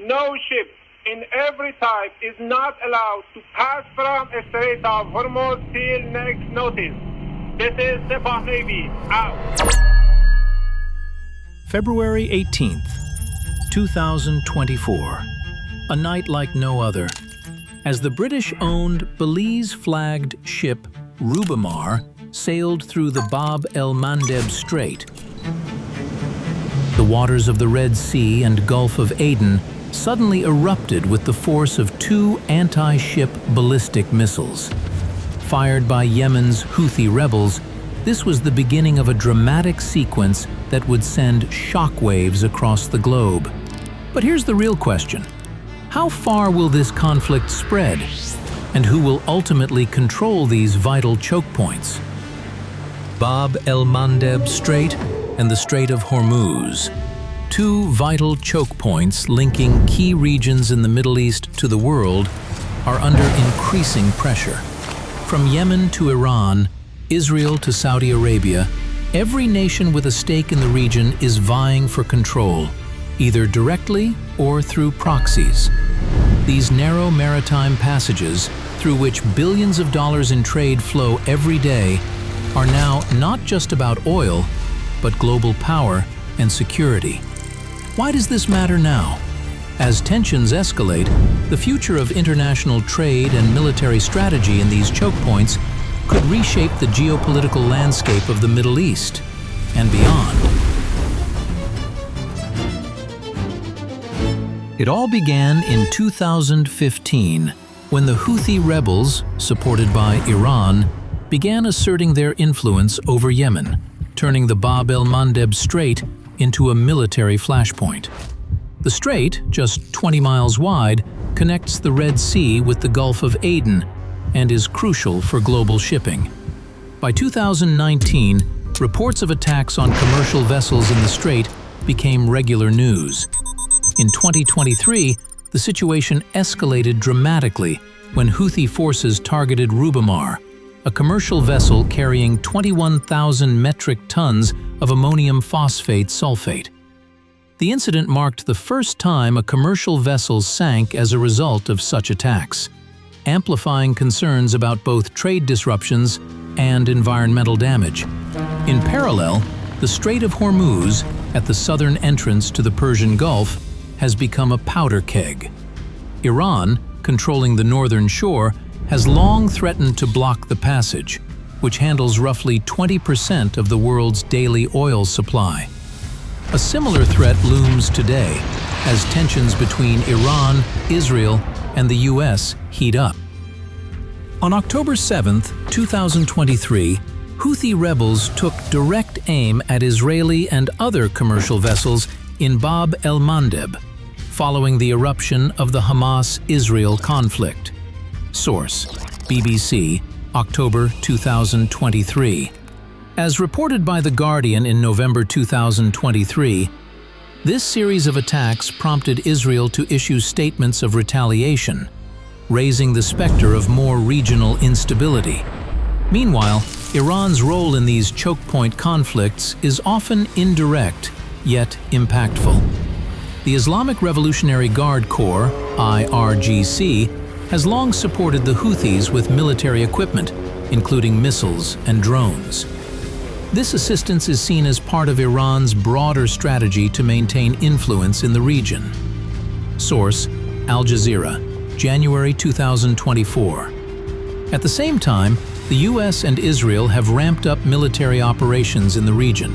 no ship in every type is not allowed to pass from Strait of Hormuz till next notice. This is Sepah Navy, out. February 18th, 2024. A night like no other. As the British-owned Belize-flagged ship Rubymar sailed through the Bab el-Mandeb Strait, the waters of the Red Sea and Gulf of Aden suddenly erupted with the force of two anti-ship ballistic missiles. Fired by Yemen's Houthi rebels, this was the beginning of a dramatic sequence that would send shockwaves across the globe. But here's the real question. How far will this conflict spread? And who will ultimately control these vital choke points? Bab el-Mandeb Strait and the Strait of Hormuz. Two vital choke points linking key regions in the Middle East to the world are under increasing pressure. From Yemen to Iran, Israel to Saudi Arabia, every nation with a stake in the region is vying for control, either directly or through proxies. These narrow maritime passages, through which billions of dollars in trade flow every day, are now not just about oil, but global power and security. Why does this matter now? As tensions escalate, the future of international trade and military strategy in these choke points could reshape the geopolitical landscape of the Middle East and beyond. It all began in 2015, when the Houthi rebels, supported by Iran, began asserting their influence over Yemen, turning the Bab el-Mandeb Strait into a military flashpoint. The strait, just 20 miles wide, connects the Red Sea with the Gulf of Aden and is crucial for global shipping. By 2019, reports of attacks on commercial vessels in the strait became regular news. In 2023, the situation escalated dramatically when Houthi forces targeted Rubymar, a commercial vessel carrying 21,000 metric tons of ammonium phosphate sulfate. The incident marked the first time a commercial vessel sank as a result of such attacks, amplifying concerns about both trade disruptions and environmental damage. In parallel, the Strait of Hormuz, at the southern entrance to the Persian Gulf, has become a powder keg. Iran, controlling the northern shore, has long threatened to block the passage, which handles roughly 20% of the world's daily oil supply. A similar threat looms today, as tensions between Iran, Israel, and the US heat up. On October 7, 2023, Houthi rebels took direct aim at Israeli and other commercial vessels in Bab el-Mandeb, following the eruption of the Hamas-Israel conflict. Source: BBC, October 2023. As reported by The Guardian in November 2023, this series of attacks prompted Israel to issue statements of retaliation, raising the specter of more regional instability. Meanwhile, Iran's role in these choke point conflicts is often indirect, yet impactful. The Islamic Revolutionary Guard Corps, IRGC, has long supported the Houthis with military equipment, including missiles and drones. This assistance is seen as part of Iran's broader strategy to maintain influence in the region. Source: Al Jazeera, January 2024. At the same time, the US and Israel have ramped up military operations in the region.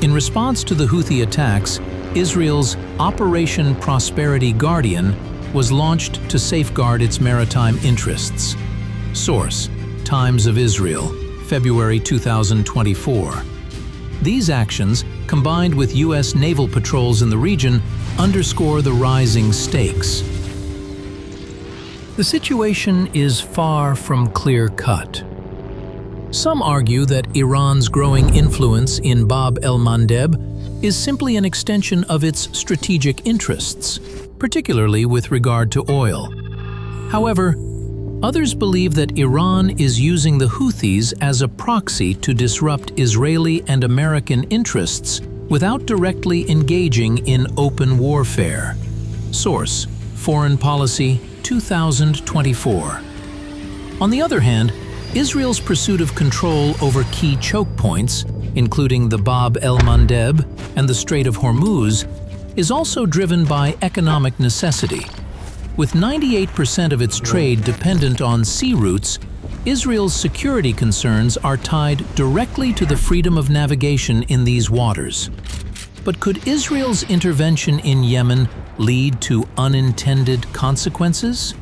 In response to the Houthi attacks, Israel's Operation Prosperity Guardian was launched to safeguard its maritime interests. Source: Times of Israel, February 2024. These actions, combined with US naval patrols in the region, underscore the rising stakes. The situation is far from clear-cut. Some argue that Iran's growing influence in Bab el-Mandeb is simply an extension of its strategic interests, particularly with regard to oil. However, others believe that Iran is using the Houthis as a proxy to disrupt Israeli and American interests without directly engaging in open warfare. Source: Foreign Policy, 2024. On the other hand, Israel's pursuit of control over key choke points, including the Bab el-Mandeb and the Strait of Hormuz, is also driven by economic necessity. With 98% of its trade dependent on sea routes, Israel's security concerns are tied directly to the freedom of navigation in these waters. But could Israel's intervention in Yemen lead to unintended consequences?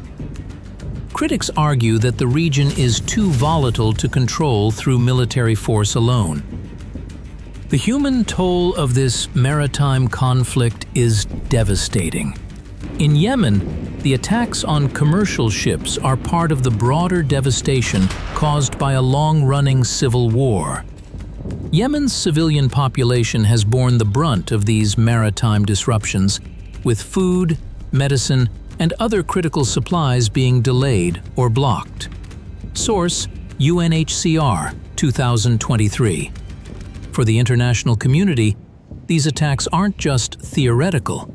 Critics argue that the region is too volatile to control through military force alone. The human toll of this maritime conflict is devastating. In Yemen, the attacks on commercial ships are part of the broader devastation caused by a long-running civil war. Yemen's civilian population has borne the brunt of these maritime disruptions, with food, medicine, and other critical supplies being delayed or blocked. Source: UNHCR, 2023. For the international community, these attacks aren't just theoretical.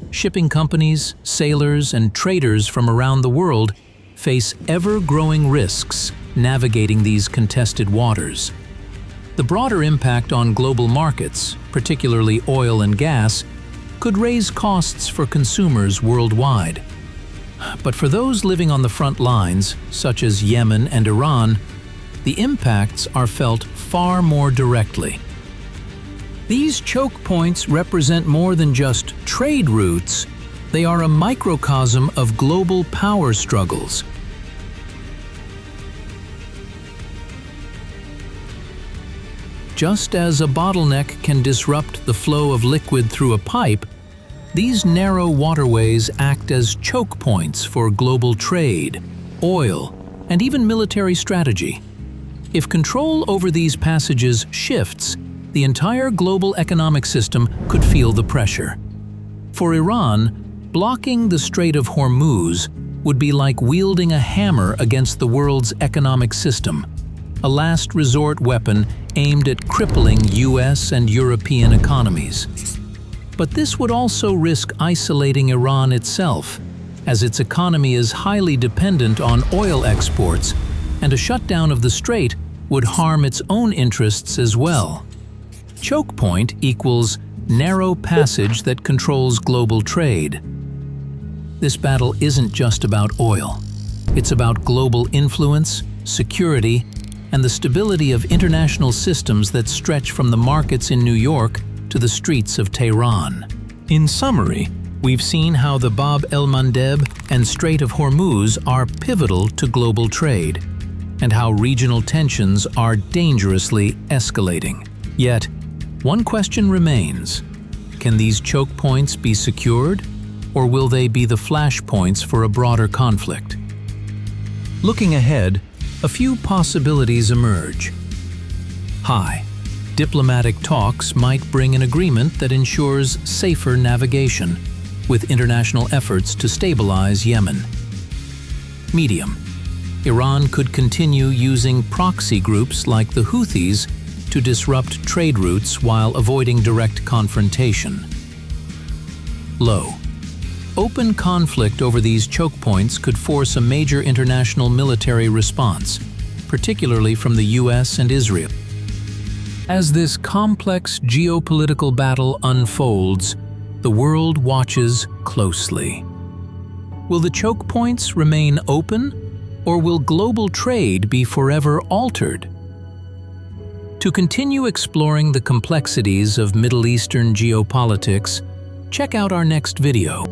Shipping companies, sailors, and traders from around the world face ever-growing risks navigating these contested waters. The broader impact on global markets, particularly oil and gas, could raise costs for consumers worldwide. But for those living on the front lines, such as Yemen and Iran, the impacts are felt far more directly. These choke points represent more than just trade routes. They are a microcosm of global power struggles. Just as a bottleneck can disrupt the flow of liquid through a pipe, these narrow waterways act as choke points for global trade, oil, and even military strategy. If control over these passages shifts, the entire global economic system could feel the pressure. For Iran, blocking the Strait of Hormuz would be like wielding a hammer against the world's economic system, a last resort weapon aimed at crippling US and European economies. But this would also risk isolating Iran itself, as its economy is highly dependent on oil exports, and a shutdown of the strait would harm its own interests as well. Choke point equals narrow passage that controls global trade. This battle isn't just about oil. It's about global influence, security, and the stability of international systems that stretch from the markets in New York to the streets of Tehran. In summary, we've seen how the Bab el-Mandeb and Strait of Hormuz are pivotal to global trade, and how regional tensions are dangerously escalating. Yet, one question remains: can these choke points be secured, or will they be the flashpoints for a broader conflict? Looking ahead, a few possibilities emerge. High. Diplomatic talks might bring an agreement that ensures safer navigation, with international efforts to stabilize Yemen. Medium. Iran could continue using proxy groups like the Houthis to disrupt trade routes while avoiding direct confrontation. Low. Open conflict over these choke points could force a major international military response, particularly from the US and Israel. As this complex geopolitical battle unfolds, the world watches closely. Will the choke points remain open, or will global trade be forever altered? To continue exploring the complexities of Middle Eastern geopolitics, check out our next video.